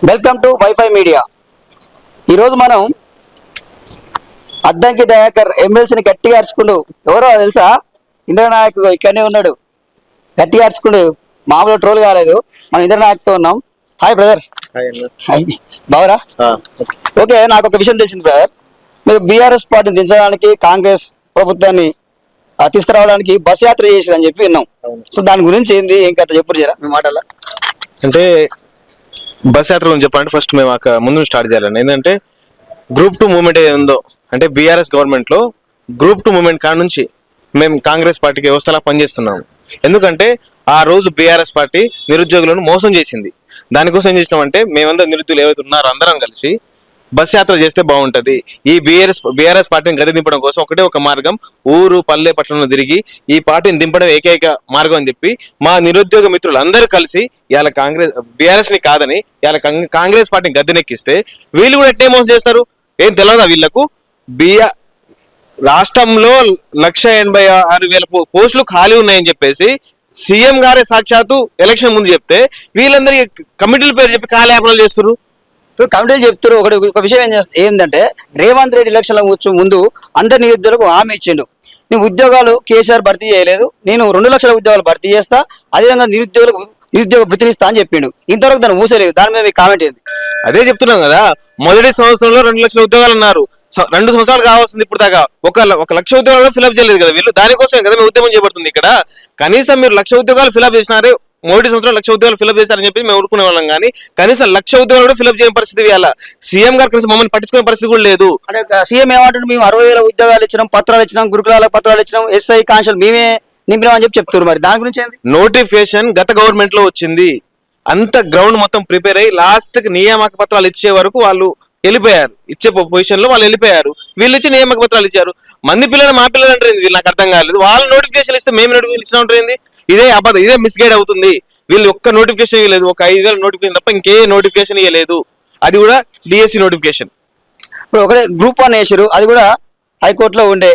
Welcome to wifi media. ఈరోజు మనం అద్దంకి దయాకర్ ఎమ్మెల్సీని గట్టిగా అరుచుకుంటూ, ఎవరో తెలుసా, ఇంద్రనాయక్ ఇక్కడనే ఉన్నాడు, గట్టిగా అరుచుకుంటూ, మామూలు ట్రోల్ కాలేదు. మనం ఇంద్రనాయక్తో ఉన్నాం. Hi brother. Hi Bawra. Okay, నాకు ఒక విషయం తెలిసింది బ్రదర్. మీరు బీఆర్ఎస్ పార్టీని దించడానికి కాంగ్రెస్ ప్రభుత్వాన్ని తీసుకురావడానికి బస్ యాత్ర చేసిరని చెప్పి విన్నాం. సో దాని గురించి ఏంది, ఏం కథ చెప్పు జరా మీ మాటల్లో. అంటే బస్ యాత్ర గురించి చెప్పాలంటే ఫస్ట్ మేము ముందు స్టార్ట్ చేయాలండి. ఏంటంటే గ్రూప్ 2 మూవ్మెంట్ ఏది ఉందో, అంటే బీఆర్ఎస్ గవర్నమెంట్ లో గ్రూప్ 2 మూవ్మెంట్ కాడ నుంచి మేము కాంగ్రెస్ పార్టీకి వ్యవస్థలా పనిచేస్తున్నాము. ఎందుకంటే ఆ రోజు బీఆర్ఎస్ పార్టీ నిరుద్యోగులను మోసం చేసింది. దానికోసం ఏం చేసినామంటే మేమందరం నిరుద్యోగులు ఏవైతే ఉన్నారో అందరం కలిసి బస్ యాత్ర చేస్తే బాగుంటది, ఈ బీఆర్ఎస్ పార్టీని గది దింపడం కోసం ఒకటే ఒక మార్గం, ఊరు పల్లె పట్టణంలో తిరిగి ఈ పార్టీని దింపడం ఏకైక మార్గం అని చెప్పి మా నిరుద్యోగ మిత్రులు అందరూ కలిసి ఇవాళ బీఆర్ఎస్ ని కాదని ఇవాళ కాంగ్రెస్ పార్టీని గద్దెనెక్కిస్తే వీళ్ళు కూడా ఎట్నే మోసం చేస్తారు ఏం తెలియదా వీళ్లకు? రాష్ట్రంలో 186,000 పోస్టులు ఖాళీ ఉన్నాయని చెప్పేసి సీఎం గారే సాక్షాత్తు ఎలక్షన్ ముందు చెప్తే వీళ్ళందరికీ కమిటీల పేరు చెప్పి కాలయాపనలు చేస్తారు. కమిటీలు చెప్తారు. ఒక విషయం ఏంటంటే రేవంత్ రెడ్డి ఎలక్షన్ల ముందు అందరి నిరుద్యోగులకు హామీ ఇచ్చిండు, నేను ఉద్యోగాలు కేసీఆర్ భర్తీ చేయలేదు, నేను 2 లక్షల ఉద్యోగాలు భర్తీ చేస్తా, అదేవిధంగా నిరుద్యోగ వృత్తినిస్తా అని చెప్పిండు. ఇంతవరకు దాన్ని ఊసలేదు. దాని మీద మీ కామెంట్ ఏంది? అదే చెప్తున్నాం కదా, మొదటి సంవత్సరంలో 2 లక్షల ఉద్యోగాలు అన్నారు. 2 సంవత్సరాలు కావాల్సింది ఇప్పుడు దాకా 1 లక్ష ఉద్యోగాలు ఫిలప్ చేయలేదు కదా వీళ్ళు. దానికోసం కదా మేము ఉద్యమం చేయబడుతుంది ఇక్కడ. కనీసం మీరు 1,00,000 ఉద్యోగాలు ఫిలప్ చేసినారే, మొదటి సంవత్సరం 1,00,000 ఉద్యోగాలు ఫిలప్ చేశారని చెప్పి మేము ఊరుకునే వాళ్ళం. కానీ కనీసం 1,00,000 ఉద్యోగాలు కూడా ఫిలప్ చేయని పరిస్థితి ఇవాళ. సీఎం గారు కనీసం మమ్మల్ని పట్టించుకునే పరిస్థితి కూడా లేదు. అంటే సీఎం ఏమంటాడు, మేము 60,000 ఉద్యోగాలు ఇచ్చినాం, పత్రాలు ఇచ్చినాం, గురుకులాలకు పత్రాలు ఇచ్చినాం, ఎస్ఐ కాన్షల్ మేమే నింపినాం అని చెప్పి చెప్తారు. మరి దాని గురించి ఏంది? నోటిఫికేషన్ గత గవర్నమెంట్ లో వచ్చింది, అంత గ్రౌండ్ మొత్తం ప్రిపేర్ అయ్యి లాస్ట్ కి నియామక పత్రాలు ఇచ్చే వరకు వాళ్ళు వెళ్ళిపోయారు. ఇచ్చే పొజిషన్ లో వాళ్ళు వెళ్ళిపోయారు. వీళ్ళు ఇచ్చి నియామక పత్రాలు ఇచ్చారు. మంది పిల్లలు మా పిల్లలు అంటారు, వీళ్ళు నాకు అర్థం కాలేదు. వాళ్ళు నోటిఫికేషన్ ఇస్తే మేము నోటిఫికేషన్ ఇచ్చిన ఉంటారు. ఇదే అబద్ధం, ఇదే మిస్గైడ్ అవుతుంది. వీళ్ళు ఒక్క నోటిఫికేషన్ ఇవ్వలేదు, ఒక 5,000 నోటిఫికేషన్ తప్ప ఇంకే నోటిఫికేషన్ ఇవ్వలేదు. అది కూడా డిఎస్సి నోటిఫికేషన్. ఇప్పుడు ఒకటే గ్రూప్ 1 వేసారు, అది కూడా హైకోర్టులో ఉండే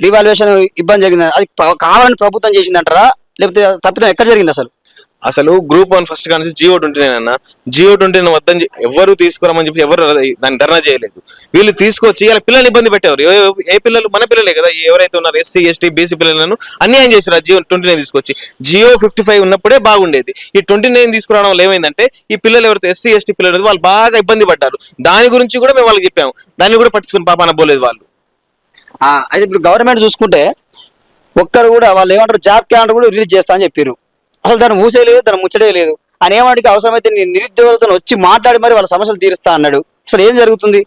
రివాల్యుయేషన్ ఇబ్బంది జరిగింది. అది కావాలని ప్రభుత్వం చేసిందంటారా, లేకపోతే తప్పిదం ఎక్కడ జరిగింది? అసలు గ్రూప్ 1 ఫస్ట్ కానీ G.O.29 అన్న, G.O.29 వద్దని ఎవరు తీసుకురామని చెప్పి ఎవరు దాన్ని ధర్నా చేయలేదు. వీళ్ళు తీసుకొచ్చి ఇలా పిల్లల్ని ఇబ్బంది పెట్టేవారు. ఏ పిల్లలు? మన పిల్లలే కదా, ఎవరైతే ఉన్నారు ఎస్సీ ఎస్టీ బీసీ పిల్లలను అన్యాయం చేశారు. ఆ G.O.29 తీసుకొచ్చి. G.O.55 ఉన్నప్పుడే బాగుండేది. ఈ 29 తీసుకురావడం వల్ల ఏమైందంటే ఈ పిల్లలు ఎవరైతే ఎస్సీ ఎస్టీ పిల్లలు వాళ్ళు బాగా ఇబ్బంది పడ్డారు. దాని గురించి కూడా మేము వాళ్ళకి చెప్పాము, దాన్ని కూడా పట్టించుకుని పాపాన పోలేదు వాళ్ళు. అయితే ఇప్పుడు గవర్నమెంట్ చూసుకుంటే ఒక్కరు కూడా వాళ్ళు ఏమంటారు, జాబ్ క్యాలెండర్ కూడా రిలీజ్ చేస్తా అని చెప్పారు. అసలు దాన్ని ఊసే లేదు, దాన్ని ముచ్చడే లేదు. ఆయన ఏమాటికి అవసరమైతే నిరుద్యోగులతో వచ్చి మాట్లాడి మరి వాళ్ళ సమస్యలు తీరుస్తా అన్నాడు. అసలు ఏం జరుగుతుంది?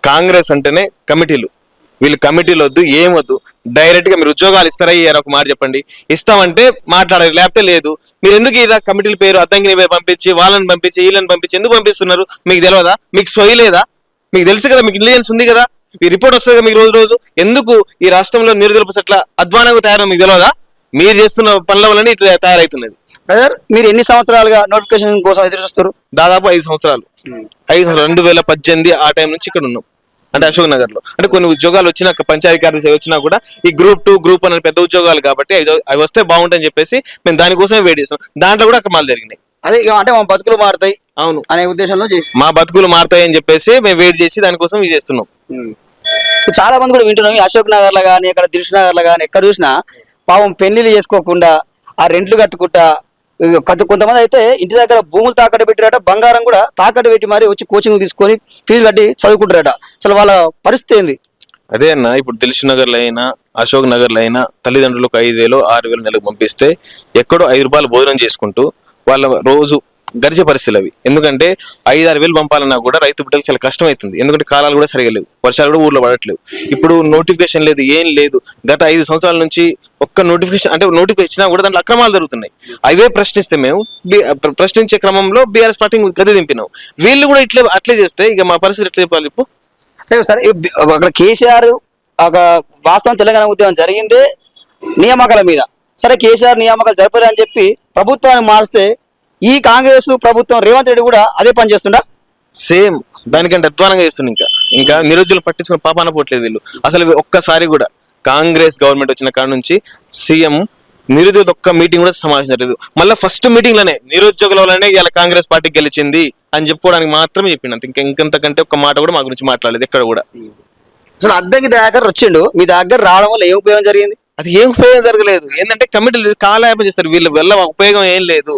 కాంగ్రెస్ అంటేనే కమిటీలు. వీళ్ళు కమిటీలు వద్దు, ఏం వద్దు, డైరెక్ట్ గా మీరు ఉద్యోగాలు ఇస్తారా ఇయ్యారా ఒక మాట చెప్పండి. ఇస్తామంటే మాట్లాడాలి, లేకపోతే లేదు. మీరు ఎందుకు ఇలా కమిటీల పేరు అద్దంకిని పంపించి వాళ్ళని పంపించి వీళ్ళని పంపించి ఎందుకు పంపిస్తున్నారు? మీకు తెలియదా? మీకు సొయ్యలేదా? మీకు తెలుసు కదా, మీకు ఇంటెలిజెన్స్ ఉంది కదా, ఈ రిపోర్ట్ వస్తుంది కదా మీకు రోజు. ఎందుకు ఈ రాష్ట్రంలో నిరుద్యోగ పట్ల అధ్వానంగా తయారు మీకు తెలియదా? మీరు చేస్తున్న పనుల వల్ల ఇట్లా తయారవుతున్నది. బ్రదర్, మీరు ఎన్ని సంవత్సరాలుగా నోటిఫికేషన్ కోసం ఎదురు చూస్తారు? దాదాపు 5 సంవత్సరాలు. 2018 ఆ టైం నుంచి ఇక్కడ ఉన్నాం, అంటే అశోక్ నగర్ లో. అంటే కొన్ని ఉద్యోగాలు వచ్చినా, పంచాయతీ కార్యదర్శి వచ్చినా కూడా ఈ గ్రూప్ 2 గ్రూప్ 1 పెద్ద ఉద్యోగాలు కాబట్టి అవి వస్తే బాగుంటాయని చెప్పేసి మేము దానికోసమే వెయిట్ చేస్తాం. దాంట్లో కూడా అక్రమాలు జరిగినాయి. అదే అంటే మా బతుకులు మారుతాయి, అవును అనే ఉద్దేశంలో మా బతుకులు మారుతాయి అని చెప్పేసి మేము వెయిట్ చేసి దానికోసం ఇది చేస్తున్నాం. చాలా మంది కూడా వింటున్నాం, అశోక్ నగర్ లో కానీ, ఇక్కడ దిల్షుక్ నగర్ లో కానీ, ఎక్కడ చూసినా పాపం పెళ్లిళ్ళు చేసుకోకుండా ఆ రెంట్లు కట్టుకుంటా, కొంతమంది అయితే ఇంటి దగ్గర భూములు తాకట్టు పెట్టారట, బంగారం కూడా తాకట్టు పెట్టి మరి వచ్చి కోచింగ్ తీసుకొని ఫీజు కట్టి చదువుకుంటారట. అసలు వాళ్ళ పరిస్థితి ఏంది? అదే అన్న, ఇప్పుడు దిల్షుక్ నగర్ లో అయినా అశోక్ నగర్ లో అయినా తల్లిదండ్రులకు 5,000 6,000 నెలకు పంపిస్తే ఎక్కడో 5 రూపాయలు భోజనం చేసుకుంటూ వాళ్ళ రోజు గడిచే పరిస్థితులు అవి. ఎందుకంటే 5-6 వేలు పంపాలన్నా కూడా రైతు బిడ్డలకు చాలా కష్టం అవుతుంది. ఎందుకంటే కాలాలు కూడా సరిగా లేవు, వర్షాలు కూడా ఊర్లో పడట్లేవు. ఇప్పుడు నోటిఫికేషన్ లేదు, ఏం లేదు. గత 5 సంవత్సరాల నుంచి ఒక్క నోటిఫికేషన్, అంటే నోటిఫికేషన్ ఇచ్చినా కూడా దాంట్లో అక్రమాలు జరుగుతున్నాయి. అవే ప్రశ్నిస్తే మేము ప్రశ్నించే క్రమంలో బీఆర్ఎస్ పార్టీ గది దింపినాం. వీళ్ళు కూడా అట్లే చేస్తే ఇక మా పరిస్థితి ఎట్లా చెప్పాలి ఇప్పుడు? సరే, అక్కడ కేసీఆర్ ఒక వాస్తవం తెలంగాణ ఉద్యమం జరిగిందే నియామకాల మీద. సరే, కేసీఆర్ నియామకాలు జరపలే అని చెప్పి ప్రభుత్వాన్ని మారిస్తే ఈ కాంగ్రెస్ ప్రభుత్వం రేవంత్ రెడ్డి కూడా అదే పని చేస్తుండా? సేమ్ దానికంటే అధ్వానంగా చేస్తుంది. ఇంకా నిరుద్యోగులు పట్టించుకుని పాపాన పోవట్లేదు వీళ్ళు. అసలు ఒక్కసారి కూడా కాంగ్రెస్ గవర్నమెంట్ వచ్చిన కాడ నుంచి సీఎం నిరుద్యోగుల ఒక్క మీటింగ్ కూడా సమావేశం జరగలేదు. మళ్ళీ ఫస్ట్ మీటింగ్ లోనే నిరుద్యోగుల వల్లనే ఇలా కాంగ్రెస్ పార్టీ గెలిచింది అని చెప్పుకోవడానికి మాత్రమే చెప్పిండు. ఇంకంతకంటే ఒక్క మాట కూడా మా గురించి మాట్లాడలేదు ఎక్కడ కూడా. అసలు అద్దంకి దగ్గర వచ్చిండు, మీ దగ్గర రావడం వల్ల ఏ ఉపయోగం జరిగింది? అది ఏం ఉపయోగం జరగలేదు. ఏంటంటే కమిటీలు కాలయాపన చేస్తారు, వీళ్ళు వల్ల ఉపయోగం ఏం లేదు.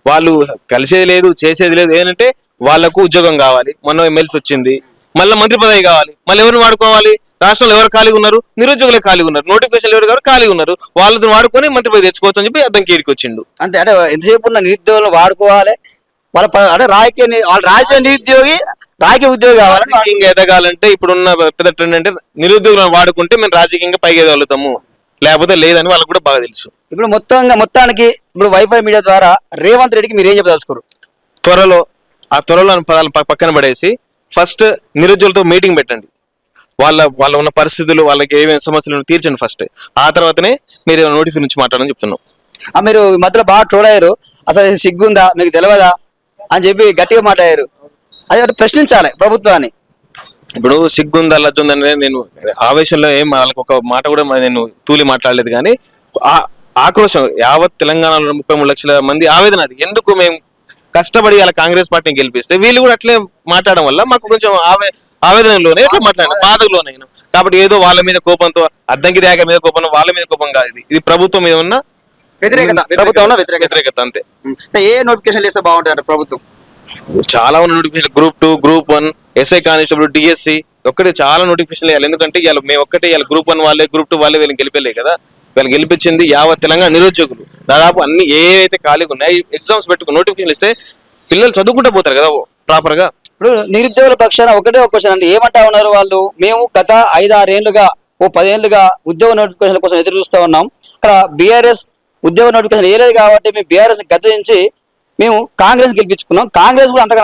వాళ్ళు కలిసేది లేదు, చేసేది లేదు. ఏంటంటే వాళ్ళకు ఉద్యోగం కావాలి, మొన్న ఎమ్మెల్సీ వచ్చింది, మళ్ళీ మంత్రి పదవి కావాలి, మళ్ళీ ఎవరిని వాడుకోవాలి? రాష్ట్రంలో ఎవరు ఖాళీగా ఉన్నారు? నిరుద్యోగులే ఖాళీగా ఉన్నారు, నోటిఫికేషన్లు ఎవరు కావాలి ఖాళీగా ఉన్నారు, వాళ్ళతో వాడుకొని మంత్రి పదవి తెచ్చుకోవచ్చు అని చెప్పి అతనికి ఏడికి వచ్చిండు. అంతే, అంటే ఎంతసేపు ఉన్న నిరుద్యోగులు వాడుకోవాలి, వాళ్ళ అంటే రాజకీయ నిరుద్యోగి రాజకీయ ఉద్యోగి కావాలి. రాజకీయంగా ఎదగాలంటే ఇప్పుడున్న పెద్ద ట్రెండ్ అంటే నిరుద్యోగులను వాడుకుంటే మేము రాజకీయంగా పైకి ఎదగలుగుతాము, లేకపోతే లేదని వాళ్ళకి కూడా బాగా తెలుసు. ఇప్పుడు మొత్తానికి ఇప్పుడు వైఫై మీడియా ద్వారా రేవంత్ రెడ్డికి మీరు ఏం చెప్పదలుచుకోరు? త్వరలో పదాలు పక్కన పడేసి ఫస్ట్ నిరుద్యోగులతో మీటింగ్ పెట్టండి, వాళ్ళ ఉన్న పరిస్థితులు, వాళ్ళకి ఏమేమి సమస్యలు తీర్చండి ఫస్ట్. ఆ తర్వాతనే మీరు నోటిఫికేషన్ నుంచి మాట్లాడని చెప్తున్నాం. మీరు ఈ మధ్యలో బాగా ట్రోల్ అయ్యారు, అసలు సిగ్గుందా మీకు తెలియదా అని చెప్పి గట్టిగా మాట్లాడారు. అది ఒకటి ప్రశ్నించాలి ప్రభుత్వాన్ని. ఇప్పుడు సిగ్గుందా లజ్జుందని నేను ఆవేశంలో ఏం వాళ్ళకి ఒక మాట కూడా నేను తూలి మాట్లాడలేదు, కానీ ఆక్రోశం యావత్ తెలంగాణలో 33 లక్షల మంది ఆవేదన. అది ఎందుకు మేము కష్టపడి అలా కాంగ్రెస్ పార్టీని గెలిపిస్తే వీళ్ళు కూడా అట్లే మాట్లాడడం వల్ల మాకు కొంచెం ఆవేదనలోనే ఎట్లా మాట్లాడిన బాధలోనే. కాబట్టి ఏదో వాళ్ళ మీద కోపంతో అద్దంకి దాక మీద కోపం, వాళ్ళ మీద కోపం కాదు, ఇది ప్రభుత్వం మీద ఉన్న వ్యతిరేకత అంతే. ఏ నోటిఫికేషన్ చేస్తే బాగుంటుంది ప్రభుత్వం? చాలా ఉన్న notification group 2, group 1, SI constable, DSC ఒక్కటే చాలా నోటిఫికేషన్ వేయాలి. ఎందుకంటే ఇవాళ మేము ఒక్కటే ఇవాళ గ్రూప్ 1 వాళ్ళే, గ్రూప్ 2 వాళ్ళే వీళ్ళని గెలిపేలే కదా. వీళ్ళు గెలిపించింది యావత్ తెలంగాణ నిరుద్యోగులు. దాదాపు అన్ని ఏవైతే ఖాళీగా ఉన్నాయి ఎగ్జామ్స్ పెట్టుకుని నోటిఫికేషన్ ఇస్తే పిల్లలు చదువుకుంటూ పోతారు కదా ప్రాపర్ గా. ఇప్పుడు నిరుద్యోగుల పక్షాన ఒకటే ఒక క్వశ్చన్ అండి, ఏమంటా ఉన్నారు వాళ్ళు? మేము గత 5-6 ఏళ్లుగా 10 ఏళ్లుగా ఉద్యోగ నోటిఫికేషన్ కోసం ఎదురు చూస్తూ ఉన్నాం. అక్కడ బీఆర్ఎస్ ఉద్యోగ నోటిఫికేషన్ వేయలేదు కాబట్టి మేము బీఆర్ఎస్ గద్దించి మేము కాంగ్రెస్ గెలిపించుకున్నాం. కాంగ్రెస్ కూడా అంతగా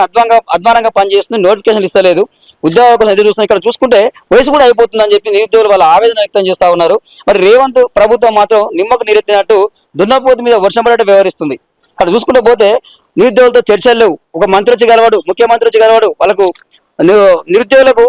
అధ్వానంగా పనిచేస్తుంది, నోటిఫికేషన్ ఇస్తలేదు, ఉద్యోగాల కోసం ఎదురు చూస్తున్నాం. ఇక్కడ చూసుకుంటే వయసు కూడా అయిపోతుందని చెప్పి నిరుద్యోగులు వాళ్ళ ఆవేదన వ్యక్తం చేస్తా ఉన్నారు. మరి రేవంత్ ప్రభుత్వం మాత్రం నిమ్మకు నీరెత్తినట్టు దున్నపోతు మీద వర్షం పడేట్టు వ్యవహరిస్తుంది. అక్కడ చూసుకుంటూ పోతే నిరుద్యోగులతో చర్చలు లేవు, ఒక మంత్రి వచ్చి గెలవాడు, ముఖ్యమంత్రి వచ్చి గెలవాడు, వాళ్ళకు నిరుద్యోగులకు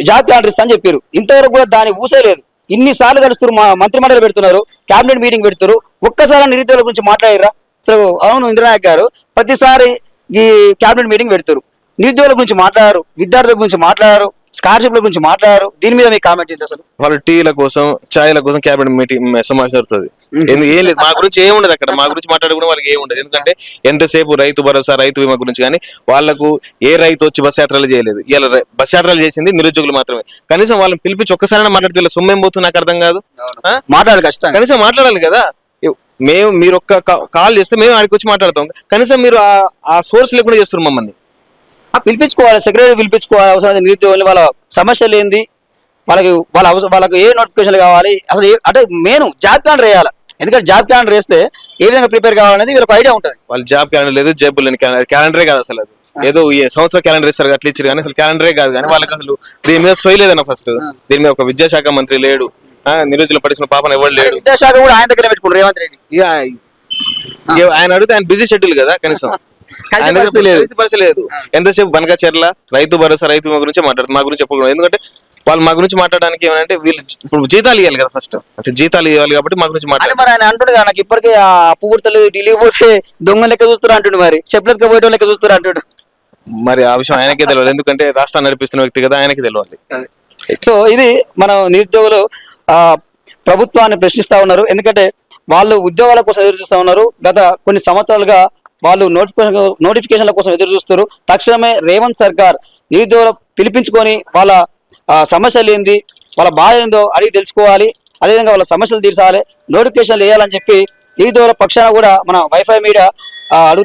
జాబ్ క్యాలెండర్ ఇస్తా అని చెప్పారు. ఇంతవరకు కూడా దాని ఊసే లేదు. ఇన్నిసార్లు కలుస్తారు, మంత్రి మండలి పెడుతున్నారు, క్యాబినెట్ మీటింగ్ పెడుతున్నారు, ఒక్కసారి నిరుద్యోగుల గురించి మాట్లాడారా? అసలు అవును ఇంద్రనాయక్ గారు ప్రతిసారి ఈ క్యాబినెట్ మీటింగ్ పెడతారు, నిరుద్యోగుల గురించి మాట్లాడారు, విద్యార్థుల గురించి మాట్లాడారు, స్కాలర్షిప్ల గురించి మాట్లాడారు. దీని మీద మీ కామెంట్ ఏంటి? అసలు వాళ్ళు టీల కోసం, ఛాయల కోసం క్యాబినెట్ మీటింగ్ సమావేశం జరుగుతుంది. ఏం లేదు, మా గురించి ఏముండదు అక్కడ, మా గురించి మాట్లాడుకునే వాళ్ళకి ఏముండదు. ఎందుకంటే ఎంతసేపు రైతు భరోసా, రైతు బీమా గురించి, కానీ వాళ్ళకు ఏ రైతు వచ్చి బస్ యాత్రలు చేయలేదు. ఇలా బస్ యాత్రలు చేసింది నిరుద్యోగులు మాత్రమే. కనీసం వాళ్ళని పిలిపించి ఒక్కసారి మాట్లాడితే ఇలా సొమ్మేం పోతుంది నాకు అర్థం కాదు. మాట్లాడాలి, ఖచ్చితంగా కనీసం మాట్లాడాలి కదా. మీరు ఒక్క కాల్ చేస్తే మేము ఆడికి వచ్చి మాట్లాడతాం, కనీసం మీరు ఆ సోర్స్ లేకుండా చేస్తున్నారు మమ్మల్ని. పిలిపించుకోవాలి, సెక్రటరీ పిలిపించుకోవాలి, అవసరం నిరుద్యోగులు వాళ్ళ సమస్యలు ఏంది, వాళ్ళకు ఏ నోటిఫికేషన్ కావాలి, అసలు అంటే మెయిన్ జాబ్ క్యాలెండర్ వేయాలి. ఎందుకంటే జాబ్ క్యాలెండర్ వేస్తే ఏ విధంగా ప్రిపేర్ కావాలనేది వీళ్ళకి ఐడియా ఉంటుంది. వాళ్ళు జాబ్ క్యాలెండర్ లేదు, జేబుల్ క్యాలెండరే కాదు అసలు. అది ఏదో ఈ సంవత్సరం క్యాలెండర్ ఇస్తారు అట్లా ఇచ్చారు, కానీ అసలు క్యాలెండరే కాదు. కానీ వాళ్ళకి అసలు దీని మీద సోయలేదన్న ఫస్ట్. దీని మీద ఒక విద్యాశాఖ మంత్రి లేడు, నిరుద్యోగులు పడిసిన పాపన ఎవరు లేడు. విద్యాశాఖ కూడా ఆయన దగ్గర పెట్టుకున్నారు రేవంత్ రెడ్డి. ఆయన అడిగితే ఆయన బిజీ షెడ్యూల్ కదా, కనీసం పరిస్థితి లేదు. ఎంతసేపు బనకచెర్ల రైతు భరోసా, రైతు బీమా గురించి మాట్లాడుతుంది, మా గురించి చెప్పకూడదు. ఎందుకంటే వాళ్ళు మా గురించి మాట్లాడడానికి ఏమంటే వీళ్ళు ఇప్పుడు జీతాలు ఇవ్వాలి కదా ఫస్ట్, అంటే జీతాలు ఇవ్వాలి కాబట్టి మా గురించి మాట్లాడాలి. మరి ఆయన అంటుండే నాకు ఇప్పటికే ఆ అప్పు పుడతలేదు, ఢిల్లీకి పోతే దొంగ లెక్క చూస్తారు అంటుండు, మరి చెప్పులెక్క పోయటం లెక్క చూస్తారు అంటుండు. మరి ఆ విషయం ఆయనకే తెలియాలి, ఎందుకంటే రాష్ట్రాన్ని నడిపిస్తున్న వ్యక్తి కదా, ఆయనకి తెలియాలి. సో ఇది మనం నిరుద్యోగులు ప్రభుత్వాన్ని ప్రశ్నిస్తా ఉన్నారు. ఎందుకంటే వాళ్ళు ఉద్యోగాల కోసం ఎదురు చూస్తా ఉన్నారు. గత కొన్ని సంవత్సరాలుగా వాళ్ళు నోటిఫికేషన్ల కోసం ఎదురు చూస్తారు. తక్షణమే రేవంత్ సర్కార్ నిరుద్యోగులు పిలిపించుకొని వాళ్ళ సమస్యలు ఏంది, వాళ్ళ బాధ ఏందో అడిగి తెలుసుకోవాలి, అదేవిధంగా వాళ్ళ సమస్యలు తీర్చాలి, నోటిఫికేషన్లు వేయాలని చెప్పి నిరుద్యోగుల పక్షాన కూడా మన వైఫై మీడియా అడుగు